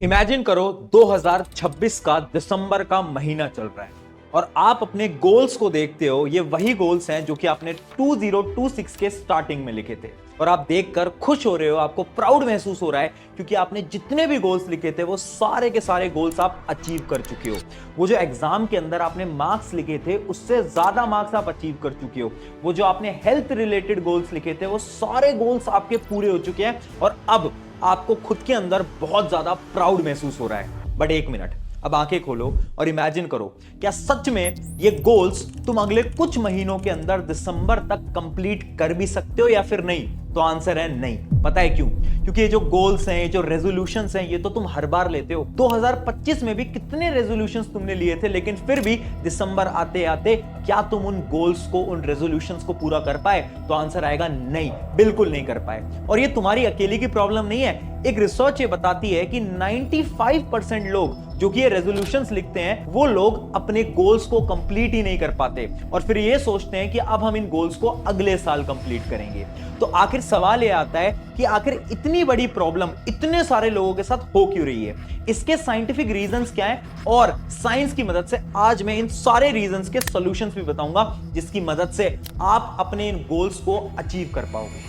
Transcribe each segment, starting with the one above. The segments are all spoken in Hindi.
इमेजिन करो 2026 का दिसंबर का महीना चल रहा है और आप अपने गोल्स को देखते हो। ये वही गोल्स हैं जो कि आपने 2026 के स्टार्टिंग में लिखे थे और आप देखकर खुश हो रहे हो, आपको प्राउड महसूस हो रहा है क्योंकि आपने जितने भी गोल्स लिखे थे वो सारे के सारे गोल्स आप अचीव कर चुके हो। वो जो एग्जाम के अंदर आपने मार्क्स लिखे थे उससे ज्यादा मार्क्स आप अचीव कर चुके हो। वो जो आपने हेल्थ रिलेटेड गोल्स लिखे थे वो सारे गोल्स आपके पूरे हो चुके हैं और अब आपको खुद के अंदर बहुत ज्यादा प्राउड महसूस हो रहा है। बट एक मिनट, अब आंखें खोलो और इमेजिन करो, क्या सच में ये गोल्स तुम अगले कुछ महीनों के अंदर दिसंबर तक कंप्लीट कर भी सकते हो या फिर नहीं? तो आंसर है नहीं। पता है क्यों? क्योंकि ये जो गोल्स हैं, ये जो रेजोल्यूशंस हैं, ये तो तुम हर बार लेते हो। 2025 में भी कितने रेजोल्यूशंस तुमने लिए थे, लेकिन फिर भी दिसंबर आते आते क्या तुम उन गोल्स को, उन रेजोल्यूशंस को पूरा कर पाए? तो आंसर आएगा नहीं, बिल्कुल नहीं कर पाए। और ये तुम्हारी अकेले की प्रॉब्लम नहीं है। एक रिसर्च ये बताती है कि 95% लोग जो कि ये रेजोल्यूशंस लिखते हैं वो लोग अपने गोल्स को कंप्लीट ही नहीं कर पाते और फिर ये सोचते हैं कि अब हम इन गोल्स को अगले साल कंप्लीट करेंगे। तो आखिर सवाल ये आता है कि आखिर इतनी बड़ी प्रॉब्लम इतने सारे लोगों के साथ हो क्यों रही है? इसके साइंटिफिक रीजंस क्या हैं? और साइंस की मदद से आज मैं इन सारे रीजंस के सॉल्यूशंस भी बताऊंगा जिसकी मदद से आप अपने इन गोल्स को अचीव कर पाओगे।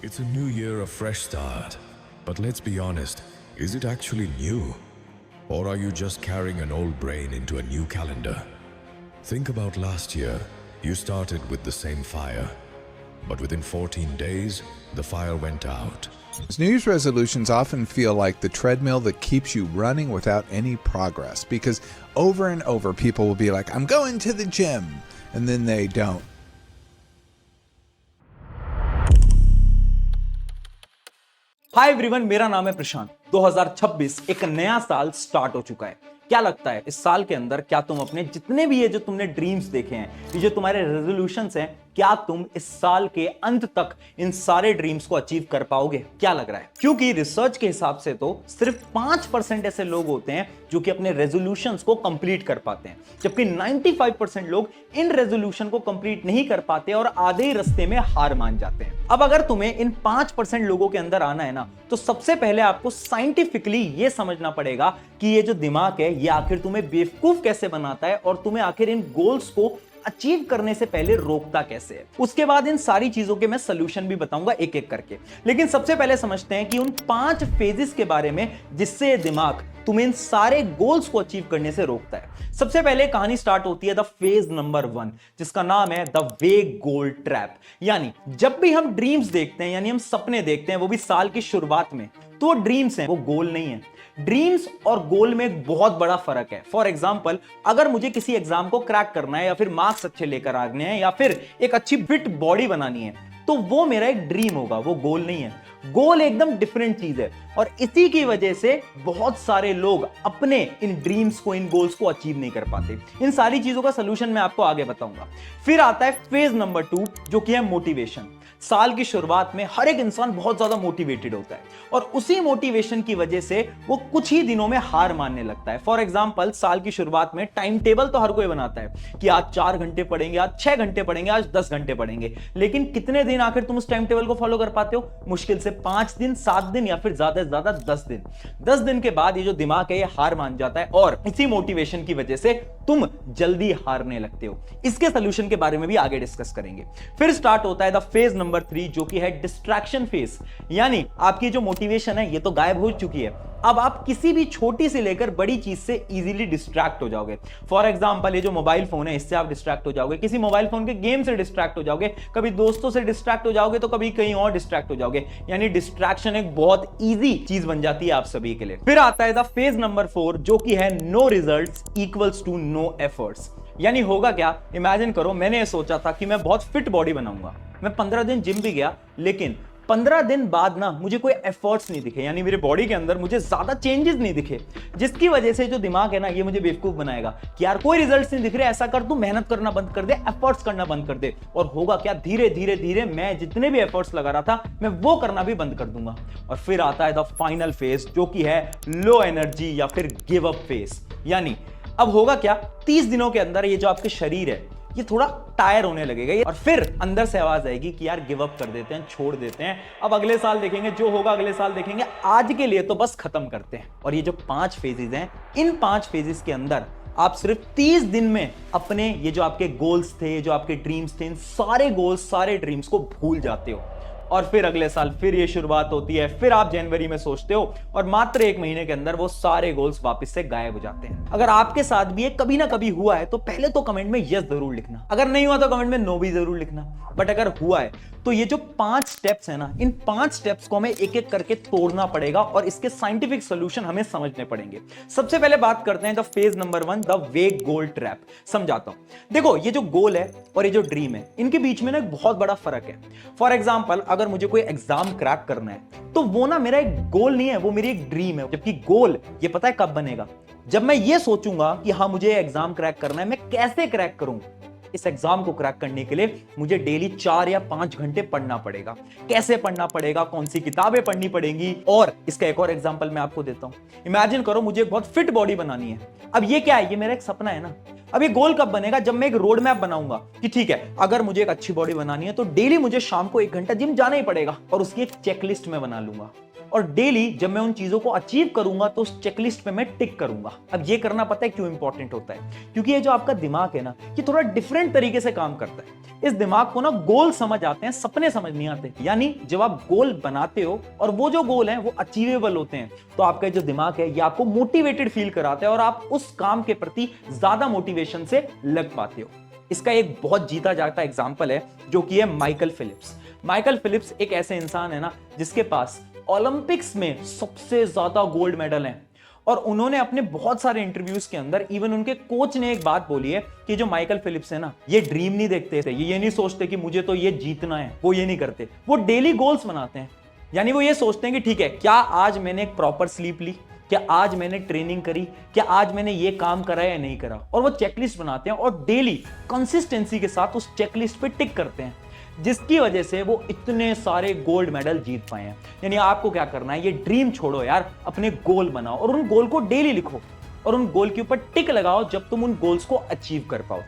It's a new year, a fresh start. But let's be honest, is it actually new? Or are you just carrying an old brain into a new calendar? Think about last year. You started with the same fire. But within 14 days, the fire went out. New Year's resolutions often feel like the treadmill that keeps you running without any progress because over and over people will be like, I'm going to the gym, and then they don't. Hi everyone, मेरा नाम है प्रशांत। 2026 एक नया साल स्टार्ट हो चुका है। क्या लगता है इस साल के अंदर क्या तुम अपने जितने भी ये जो तुमने ड्रीम्स देखे हैं, ये जो तुम्हारे रेजोल्यूशंस हैं, क्या तुम इस साल के अंत तक इन सारे ड्रीम्स को अचीव कर पाओगे? क्या लग रहा है? क्योंकि रिसर्च के हिसाब से तो सिर्फ 5% ऐसे लोग होते हैं जो कि अपने रेजोल्यूशंस को कंप्लीट कर पाते हैं, जबकि 95% लोग इन रेजोल्यूशन को कंप्लीट नहीं कर पाते और आधे ही रास्ते में हार मान जाते हैं। अब अगर तुम्हें इन 5% लोगों के अंदर आना है ना, तो सबसे पहले आपको साइंटिफिकली ये समझना पड़ेगा कि ये जो दिमाग है ये आखिर तुम्हें बेवकूफ कैसे बनाता है और तुम्हें आखिर इन गोल्स को अचीव करने से पहले रोकता कैसे है। उसके बाद इन सारी चीजों के मैं सॉल्यूशन भी बताऊंगा एक एक करके। लेकिन सबसे पहले समझते हैं कि उन 5 फेजेस के बारे में जिससे ये दिमाग तुम्हें इन सारे गोल्स को अचीव करने से रोकता है। सबसे पहले कहानी स्टार्ट होती है द फेज नंबर 1, जिसका नाम है द वेग गोल ट्रैप। यानी जब भी हम ड्रीम्स देखते हैं, यानी हम सपने देखते हैं, वो भी साल की शुरुआत में, तो ड्रीम्स हैं, वो गोल नहीं है। ड्रीम्स और गोल में एक बहुत बड़ा फर्क है। फॉर एग्जाम्पल, अगर मुझे किसी एग्जाम को क्रैक करना है या फिर मार्क्स अच्छे लेकर आने हैं या फिर एक अच्छी फिट बॉडी बनानी है, तो वो मेरा एक ड्रीम होगा, वो गोल नहीं है। गोल एकदम डिफरेंट चीज है और इसी की वजह से बहुत सारे लोग अपने इन ड्रीम्स को, इन गोल्स को अचीव नहीं कर पाते। इन सारी चीजों का सलूशन मैं आपको आगे बताऊंगा। फिर आता है फेज नंबर 2, जो कि है मोटिवेशन। साल की शुरुआत में हर एक इंसान बहुत ज्यादा मोटिवेटेड होता है और उसी मोटिवेशन की वजह से वो कुछ ही दिनों में हार मानने लगता है। फॉर एग्जांपल, साल की शुरुआत में टाइम टेबल तो हर कोई बनाता है कि आज 4 घंटे पढ़ेंगे, आज 6 घंटे पढ़ेंगे, आज 10 घंटे पढ़ेंगे, लेकिन कितने दिन आखिर तुम उस टाइम टेबल को फॉलो कर पाते हो? मुश्किल से 5 दिन, 7 दिन या फिर ज्यादा से ज्यादा 10 दिन। 10 दिन के बाद ये जो दिमाग है ये हार मान जाता है और इसी मोटिवेशन की वजह से तुम जल्दी हारने लगते हो। इसके सोल्यूशन के बारे में भी आगे डिस्कस करेंगे। फिर स्टार्ट होता है द फेज नंबर 3, जो कि है डिस्ट्रैक्शन फेज। यानी आपकी जो मोटिवेशन है ये तो गायब हो चुकी है, अब आप किसी भी छोटी से लेकर बड़ी चीज से इजीली डिस्ट्रैक्ट हो जाओगे। फॉर एग्जांपल, ये जो मोबाइल फोन है इससे आप डिस्ट्रैक्ट हो जाओगे, किसी मोबाइल फोन के गेम से डिस्ट्रैक्ट हो जाओगे, कभी दोस्तों से डिस्ट्रैक्ट हो जाओगे तो कभी कहीं और डिस्ट्रैक्ट हो जाओगे। यानी डिस्ट्रैक्शन एक बहुत इजी चीज बन जाती है आप सभी के लिए। फिर आता है द फेज नंबर 4, जो कि है no results equals to no efforts. यानी होगा क्या? इमेजिन करो, मैंने ये सोचा था कि मैं बहुत फिट बॉडी बनाऊंगा, मैं 15 दिन जिम भी गया, लेकिन 15 दिन बाद ना मुझे कोई एफर्ट्स नहीं दिखे, यानी मेरे बॉडी के अंदर मुझे ज्यादा चेंजेस नहीं दिखे, जिसकी वजह से जो दिमाग है ना ये मुझे बेवकूफ बनाएगा कि यार कोई रिजल्ट्स नहीं दिख रहे, ऐसा कर तू मेहनत करना बंद कर दे, एफर्ट्स करना बंद कर दे। और होगा क्या? धीरे धीरे धीरे मैं जितने भी एफर्ट्स लगा रहा था मैं वो करना भी बंद कर दूंगा। और फिर आता है द फाइनल फेज, जो कि है लो एनर्जी या फिर गिव अप फेज। यानी अब होगा क्या? 30 दिनों के अंदर ये जो आपके शरीर है ये थोड़ा टायर होने लगेगा और फिर अंदर से आवाज आएगी कि यार गिव अप कर देते हैं, छोड़ देते हैं, अब अगले साल देखेंगे, जो होगा अगले साल देखेंगे, आज के लिए तो बस खत्म करते हैं। और ये जो 5 फेजेस हैं, इन 5 फेजेस के अंदर आप सिर्फ 30 दिन में अपने ये जो आपके गोल्स थे, जो आपके ड्रीम्स थे, इन सारे गोल्स, सारे ड्रीम्स को भूल जाते हो। और फिर अगले साल फिर ये शुरुआत होती है, फिर आप जनवरी में सोचते हो और मात्र 1 महीने के अंदर वो सारे गोल्स वापस से गायब हो जाते हैं। अगर आपके साथ भी ये कभी ना कभी हुआ है तो पहले तो कमेंट में यस जरूर लिखना, अगर नहीं हुआ तो कमेंट में नो भी जरूर लिखना। बट अगर हुआ है तो ये जो 5 स्टेप्स है ना, इन 5 स्टेप्स को हमें एक एक करके तोड़ना पड़ेगा और इसके साइंटिफिक सोल्यूशन हमें समझने पड़ेंगे। सबसे पहले बात करते हैं द फेज नंबर 1, द वेग गोल ट्रैप। समझाता हूं। देखो, ये जो गोल है और ये जो ड्रीम है, इनके बीच में ना एक बहुत बड़ा फर्क है। फॉर एग्जाम्पल, अगर मुझे कोई एग्जाम क्रैक करना है तो वो ना मेरा एक गोल नहीं है, वो मेरी एक ड्रीम है। जबकि गोल ये पता है कब बनेगा, जब मैं ये सोचूंगा कि हाँ मुझे एग्जाम क्रैक करना है, मैं कैसे क्रैक करूं। इस एग्जाम को क्रैक करने के लिए मुझे डेली 4 या 5 घंटे पढ़ना पड़ेगा। कैसे पढ़ना पड़ेगा, कौन सी किताबें पढ़नी पड़ेंगी। और इसका एक और एग्जांपल मैं आपको देता हूं। इमेजिन करो मुझे एक बहुत फिट बॉडी बनानी है। अब ये क्या है, ये मेरा एक सपना है ना। अब ये गोल कब बनेगा, जब मैं एक रोड मैप बनाऊंगा कि ठीक है, अगर मुझे एक अच्छी बॉडी बनानी है तो डेली मुझे शाम को 1 घंटा जिम जाना ही पड़ेगा और उसकी एक चेकलिस्ट में बना लूंगा। और डेली जब मैं उन चीजों को अचीव करूंगा तो उस चेकलिस्ट पे मैं टिक करूंगा। अब ये करना पता है क्यों इंपॉर्टेंट होता है, क्योंकि ये जो आपका दिमाग है ना, ये थोड़ा डिफरेंट तरीके से काम करता है। इस दिमाग को ना गोल समझ आते हैं, सपने समझ नहीं आते। यानी जब आप गोल बनाते हो और वो जो गोल है वो अचीवेबल होते हैं, तो आपका जो दिमाग है ये आपको मोटिवेटेड फील कराता है और आप उस काम के प्रति ज्यादा मोटिवेशन से लग पाते हो। इसका एक बहुत जीता जागता एग्जाम्पल है जो कि है माइकल फिलिप्स। माइकल फिलिप्स एक ऐसे इंसान है ना जिसके पास ओलंपिक्स में सबसे ज्यादा गोल्ड मेडल हैं। और उन्होंने अपने बहुत सारे इंटरव्यूज के अंदर, इवन उनके कोच ने एक बात बोली है कि जो माइकल फिलिप्स है ना, ये ड्रीम नहीं देखते थे, ये नहीं सोचते कि मुझे तो ये जीतना है, वो ये नहीं करते, वो डेली गोल्स बनाते हैं। यानी वो ये सोचते हैं कि ठीक है, क्या आज मैंने एक प्रॉपर स्लीप ली, क्या आज मैंने ट्रेनिंग करी, क्या आज मैंने ये काम करा या नहीं करा। और वो चेकलिस्ट बनाते हैं और डेली कंसिस्टेंसी के साथ उस चेकलिस्ट पे टिक करते हैं, जिसकी वजह से वो इतने सारे गोल्ड मेडल जीत पाए हैं। यानी आपको क्या करना है, ये ड्रीम छोड़ो यार, अपने गोल बनाओ और उन गोल को डेली लिखो और उन गोल के ऊपर टिक लगाओ जब तुम उन गोल्स को अचीव कर पाओ।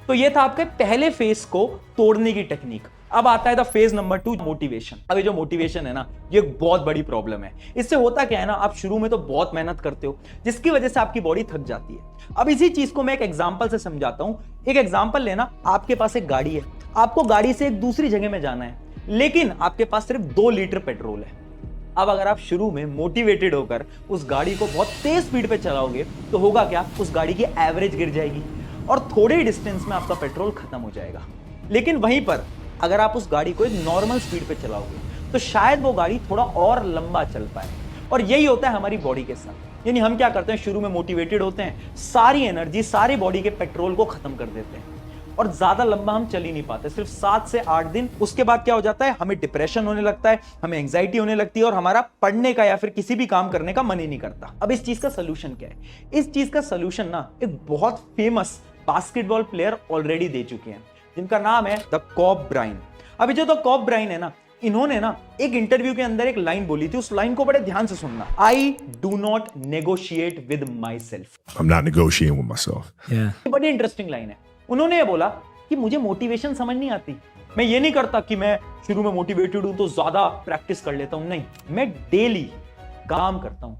तो ये था आपके पहले फेज को तोड़ने की टेक्निक। अब आता है द फेज नंबर 2, मोटिवेशन। अब ये जो मोटिवेशन है ना, ये एक बहुत बड़ी प्रॉब्लम है। इससे होता क्या है ना, आप शुरू में तो बहुत मेहनत करते हो जिसकी वजह से आपकी बॉडी थक जाती है। अब इसी चीज को मैं एक एग्जांपल से समझाता हूं। एक एग्जांपल लेना, आपके पास एक गाड़ी है, आपको गाड़ी से एक दूसरी जगह में जाना है, लेकिन आपके पास सिर्फ 2 लीटर पेट्रोल है। अब अगर आप शुरू में मोटिवेटेड होकर उस गाड़ी को बहुत तेज स्पीड पे चलाओगे तो होगा क्या, उस गाड़ी की एवरेज गिर जाएगी और थोड़े डिस्टेंस में आपका पेट्रोल खत्म हो जाएगा। लेकिन वहीं पर अगर आप उस गाड़ी को एक नॉर्मल स्पीड पे चलाओगे तो शायद वो गाड़ी थोड़ा और लंबा चल पाए। और यही होता है हमारी बॉडी के साथ। यानी हम क्या करते हैं, शुरू में मोटिवेटेड होते हैं, सारी एनर्जी, सारी बॉडी के पेट्रोल को खत्म कर देते हैं और ज्यादा लंबा हम चल ही नहीं पाते, सिर्फ 7 से 8 दिन। उसके बाद क्या हो जाता है, हमें डिप्रेशन होने लगता है, हमें एंजाइटी होने लगती है और हमारा पढ़ने का या फिर किसी भी काम करने का मन ही नहीं करता। अब इस चीज का सोल्यूशन क्या है? इस चीज का सोल्यूशन ना एक बहुत फेमस बास्केटबॉल प्लेयर ऑलरेडी दे चुके हैं, जिनका नाम है द कॉब ब्राइन। अभी जो द कॉब ब्राइन है ना, इन्होंने ना एक इंटरव्यू के अंदर एक लाइन बोली थी, उस लाइन को बड़े ध्यान से सुनना। I do not negotiate with my self. I'm not negotiating with myself. Yeah. बड़ी इंटरेस्टिंग लाइन है। उन्होंने ये बोला कि मुझे मोटिवेशन समझ नहीं आती, मैं ये नहीं करता कि मैं शुरू में मोटिवेटेड हूं तो ज्यादा प्रैक्टिस कर लेता हूं, नहीं, मैं डेली काम करता हूं,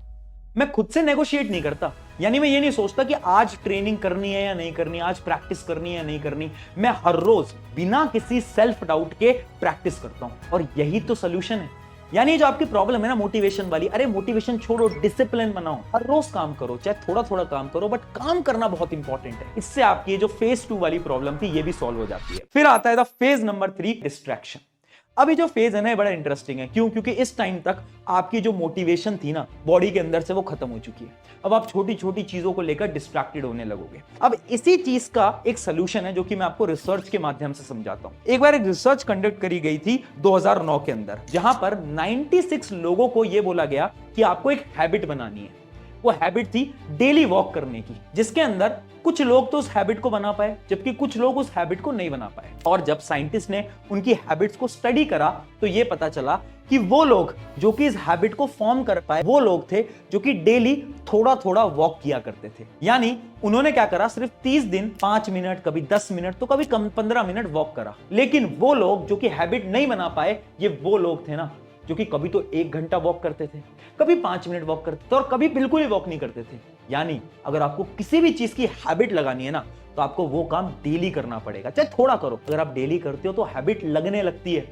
मैं खुद से नेगोशिएट नहीं करता। यानी मैं ये नहीं सोचता कि आज ट्रेनिंग करनी है या नहीं करनी, आज प्रैक्टिस करनी है या नहीं करनी, मैं हर रोज बिना किसी सेल्फ डाउट के प्रैक्टिस करता हूं। और यही तो सोल्यूशन है। यानी जो आपकी प्रॉब्लम है ना मोटिवेशन वाली, अरे मोटिवेशन छोड़ो, डिसिप्लिन बनाओ, हर रोज काम करो, चाहे थोड़ा थोड़ा काम करो, बट काम करना बहुत इंपॉर्टेंट है। इससे आपकी ये जो फेज 2 वाली प्रॉब्लम थी ये भी सॉल्व हो जाती है। फिर आता है द फेज नंबर 3, डिस्ट्रैक्शन। अभी जो फेज है ना बड़ा इंटरेस्टिंग है। क्यों? क्योंकि इस टाइम तक आपकी जो मोटिवेशन थी ना बॉडी के अंदर से, वो खत्म हो चुकी है। अब आप छोटी छोटी चीजों को लेकर डिस्ट्रैक्टेड होने लगोगे। अब इसी चीज का एक सोल्यूशन है जो कि मैं आपको रिसर्च के माध्यम से समझाता हूं। एक बार एक रिसर्च कंडक्ट करी गई थी 2009 के अंदर, जहां पर 96 लोगों को यह बोला गया कि आपको एक हैबिट बनानी है। वो हैबिट थी डेली वॉक करने की, जिसके अंदर कुछ लोग तो उस हैबिट को बना पाए जबकि कुछ लोग उस हैबिट को नहीं बना पाए। और जब साइंटिस्ट ने उनकी हैबिट्स को स्टडी करा तो ये पता चला कि वो लोग जो कि इस हैबिट को फॉर्म कर पाए वो लोग थे जो कि डेली थोड़ा थोड़ा वॉक किया करते थे। यानी उन्होंने क्या करा, सिर्फ 30 दिन 5 मिनट, कभी 10 मिनट, तो कभी कम 15 मिनट वॉक करा। लेकिन वो लोग जो कि हैबिट नहीं बना पाए, ये वो लोग थे ना जो कि कभी तो 1 घंटा वॉक करते थे, कभी 5 मिनट वॉक करते थे और कभी बिल्कुल ही वॉक नहीं करते थे। यानी अगर आपको किसी भी चीज की हैबिट लगानी है ना तो आपको वो काम डेली करना पड़ेगा, चाहे थोड़ा करो। अगर आप डेली करते हो तो हैबिट लगने लगती है।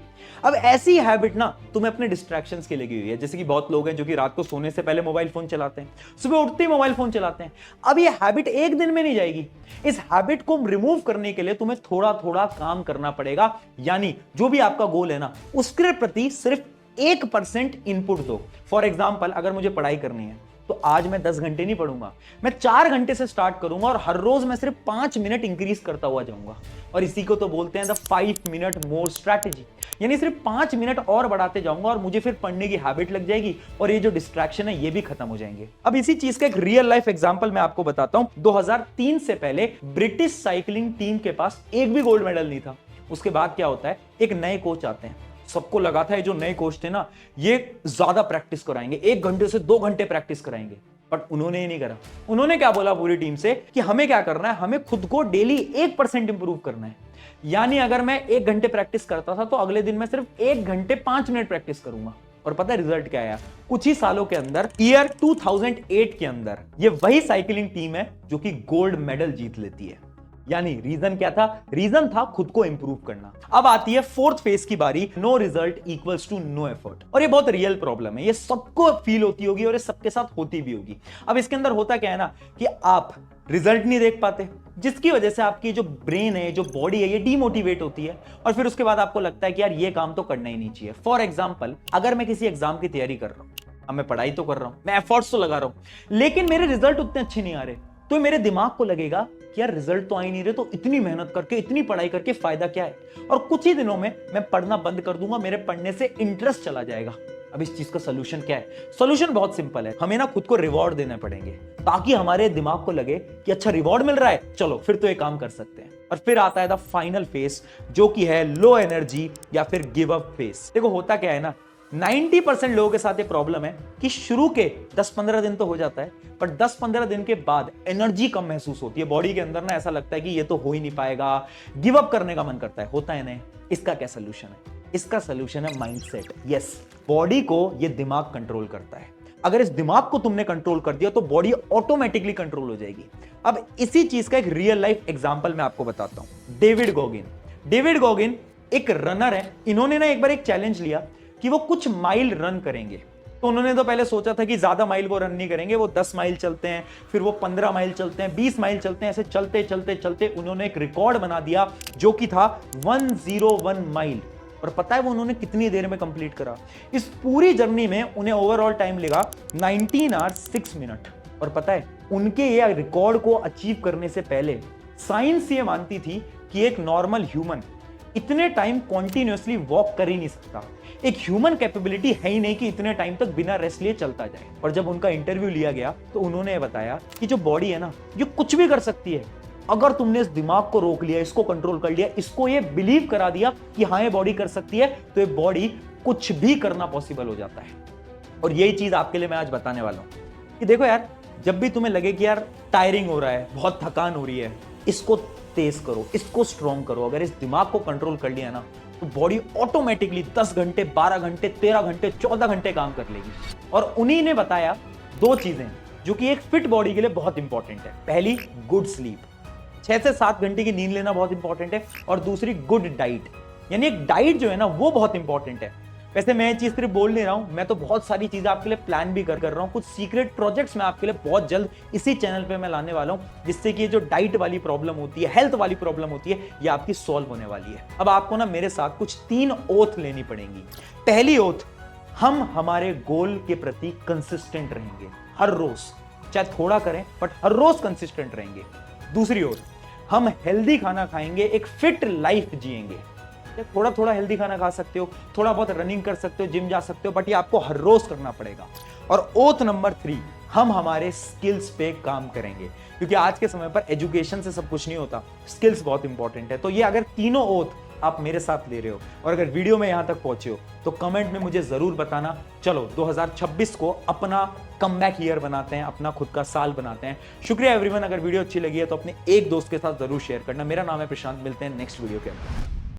अब ऐसी हैबिट ना तुम्हें अपने डिस्ट्रैक्शंस के लगी हुई है, जैसे कि बहुत लोग हैं जो कि रात को सोने से पहले मोबाइल फोन चलाते हैं, सुबह उठते ही मोबाइल फोन चलाते हैं। अब ये हैबिट एक दिन में नहीं जाएगी। इस हैबिट को रिमूव करने के लिए तुम्हें थोड़ा थोड़ा काम करना पड़ेगा। यानी जो भी आपका गोल है ना उसके प्रति सिर्फ 1% इनपुट दो। फॉर एग्जाम्पल, अगर मुझे पढ़ाई करनी है तो आज मैं 10 घंटे नहीं पढ़ूंगा, मैं 4 घंटे से स्टार्ट करूंगा और हर रोज मैं सिर्फ 5 मिनट इंक्रीज करता हुआ जाऊंगा। और इसी को तो बोलते हैं द 5 मिनट मोर स्ट्रैटेजी। यानी सिर्फ 5 मिनट और बढ़ाते जाऊंगा और मुझे फिर पढ़ने की हैबिट लग जाएगी और ये जो डिस्ट्रैक्शन है ये भी खत्म हो जाएंगे। अब इसी चीज का एक रियल लाइफ एग्जांपल मैं आपको बताता हूं। 2003 से पहले ब्रिटिश साइकिलिंग टीम के पास एक भी गोल्ड मेडल नहीं था। उसके बाद क्या होता है, एक नए कोच आते हैं। सबको लगा था ये जो नए कोच थे ना ये ज्यादा प्रैक्टिस कराएंगे, 1 घंटे से 2 घंटे प्रैक्टिस कराएंगे, बट उन्होंने ही नहीं करा। उन्होंने क्या बोला पूरी टीम से कि हमें क्या करना है, हमें खुद को डेली 1% इंप्रूव करना है। यानी अगर मैं 1 घंटे प्रैक्टिस करता था तो अगले दिन मैं सिर्फ 1 घंटे 5 मिनट प्रैक्टिस करूंगा। और पता है रिजल्ट क्या आया? कुछ ही सालों के अंदर, ईयर 2008 के अंदर, ये वही साइकिलिंग टीम है जो कि गोल्ड मेडल जीत लेती है। यानी रीजन क्या था? रीजन था खुद को इंप्रूव करना। अब आती है 4th फेज की बारी, no result equals to no effort. और ये बहुत रियल प्रॉब्लम है, ये सबको फील होती होगी और ये सबके साथ होती भी होगी। अब इसके अंदर होता क्या है ना कि आप रिजल्ट नहीं देख पाते, जिसकी वजह से आपकी जो ब्रेन है, जो बॉडी है, ये डीमोटिवेट होती है और फिर उसके बाद आपको लगता है कि यार ये काम तो करना ही नहीं चाहिए। फॉर एग्जाम्पल, अगर मैं किसी एग्जाम की तैयारी कर रहा हूं, अब मैं पढ़ाई तो कर रहा हूं, मैं एफर्ट्स तो लगा रहा हूं, लेकिन मेरे रिजल्ट उतने अच्छे नहीं आ रहे, तो मेरे दिमाग को लगेगा कि यार रिजल्ट तो आ ही नहीं रहे, तो इतनी मेहनत करके, इतनी पढ़ाई करके फायदा क्या है? और कुछ ही दिनों में मैं पढ़ना बंद कर दूंगा, मेरे पढ़ने से इंटरेस्ट चला जाएगा। अब इस चीज का सोल्यूशन क्या है? सोल्यूशन बहुत सिंपल है, हमें ना खुद को रिवॉर्ड देने पड़ेंगे ताकि हमारे दिमाग को लगे कि अच्छा रिवॉर्ड मिल रहा है, चलो फिर तो ये काम कर सकते हैं। और फिर आता है द फाइनल फेज जो कि है लो एनर्जी या फिर गिव अप फेज। देखो होता क्या है ना, 90% लोगों के साथ ये प्रॉब्लम है कि शुरू के 10-15 दिन तो हो जाता है, पर 10-15 दिन के बाद एनर्जी कम महसूस होती है बॉडी के अंदर ना, ऐसा लगता है कि ये तो हो ही नहीं पाएगा, गिव अप करने का मन करता है। होता है ना? इसका क्या सोल्यूशन है? इसका सोल्यूशन है माइंडसेट। यस, बॉडी को ये दिमाग कंट्रोल करता है। अगर इस दिमाग को तुमने कंट्रोल कर दिया तो बॉडी ऑटोमेटिकली कंट्रोल हो जाएगी। अब इसी चीज का एक रियल लाइफ एग्जांपल मैं आपको बताता हूं। डेविड गोगिन एक रनर है। इन्होंने ना एक बार एक चैलेंज लिया कि वो कुछ माइल रन करेंगे। तो उन्होंने तो पहले सोचा था कि ज्यादा माइल वो रन नहीं करेंगे, वो 10 माइल चलते हैं, फिर वो 15 माइल चलते हैं, 20 माइल चलते हैं। ऐसे चलते चलते चलते उन्होंने एक रिकॉर्ड बना दिया जो कि था 101 माइल। और पता है वो उन्होंने कितनी देर में कंप्लीट करा? इस पूरी जर्नी में उन्हें ओवरऑल टाइम लगा 19 आवर्स 6 मिनट। और पता है उनके ये रिकॉर्ड को अचीव करने से पहले साइंस ये मानती थी कि एक नॉर्मल ह्यूमन इतने टाइम कॉन्टिन्यूअसली वॉक कर ही नहीं सकता। एक ह्यूमन कैपेबिलिटी है ही नहीं कि इतने टाइम तक बिना रेस्ट लिए चलता जाए। और जब उनका इंटरव्यू लिया गया तो उन्होंने बताया कि जो बॉडी है ना ये कुछ भी कर सकती है। अगर तुमने इस दिमाग को रोक लिया, इसको कंट्रोल कर लिया, इसको ये बिलीव करा दिया कि हाँ ये बॉडी कर सकती है, तो ये बॉडी कुछ भी करना पॉसिबल हो जाता है। और यही चीज आपके लिए मैं आज बताने वाला हूं कि देखो यार, जब भी तुम्हें लगे कि यार टायरिंग हो रहा है, बहुत थकान हो रही है, इसको तेज करो, इसको स्ट्रॉन्ग करो। अगर इस दिमाग को कंट्रोल कर लिया ना तो बॉडी ऑटोमेटिकली 10 घंटे, 12 घंटे, 13 घंटे, 14 घंटे काम कर लेगी। और उन्हीं ने बताया 2 चीजें जो कि एक फिट बॉडी के लिए बहुत इंपॉर्टेंट है। पहली, गुड स्लीप, 6 से 7 घंटे की नींद लेना बहुत इंपॉर्टेंट है। और दूसरी, गुड डाइट, यानी एक डाइट जो है ना वो बहुत इंपॉर्टेंट है। वैसे मैं ये चीज सिर्फ बोल नहीं रहा हूं, मैं तो बहुत सारी चीजें आपके लिए प्लान भी कर रहा हूं। कुछ सीक्रेट प्रोजेक्ट्स मैं आपके लिए बहुत जल्द इसी चैनल पे मैं लाने वाला हूं, जिससे कि ये जो डाइट वाली प्रॉब्लम होती है, हेल्थ वाली प्रॉब्लम होती है, ये आपकी सॉल्व होने वाली है। अब आपको ना मेरे साथ कुछ 3 ओथ लेनी पड़ेंगी। पहली ओथ, हम हमारे गोल के प्रति कंसिस्टेंट रहेंगे हर रोज, चाहे थोड़ा करें बट हर रोज कंसिस्टेंट रहेंगे। दूसरी ओथ, हम हेल्दी खाना खाएंगे, एक फिट लाइफ जिएंगे। या थोड़ा थोड़ा हेल्दी खाना खा सकते हो, थोड़ा बहुत रनिंग कर सकते हो, जिम जा सकते हो, बट ये आपको हर रोज करना पड़ेगा। और ओथ नंबर 3, हम हमारे स्किल्स पे काम करेंगे, क्योंकि आज के समय पर एजुकेशन से सब कुछ नहीं होता, स्किल्स बहुत इंपॉर्टेंट है। तो ये अगर तीनों ओथ आप मेरे साथ ले रहे हो और अगर वीडियो में यहां तक पहुंचे हो तो कमेंट में मुझे जरूर बताना। चलो 2026 को अपना कमबैक ईयर बनाते हैं, अपना खुद का साल बनाते हैं। शुक्रिया एवरीवन, अगर वीडियो अच्छी लगी है तो अपने एक दोस्त के साथ जरूर शेयर करना। मेरा नाम है प्रशांत, मिलते हैं नेक्स्ट वीडियो के अंदर।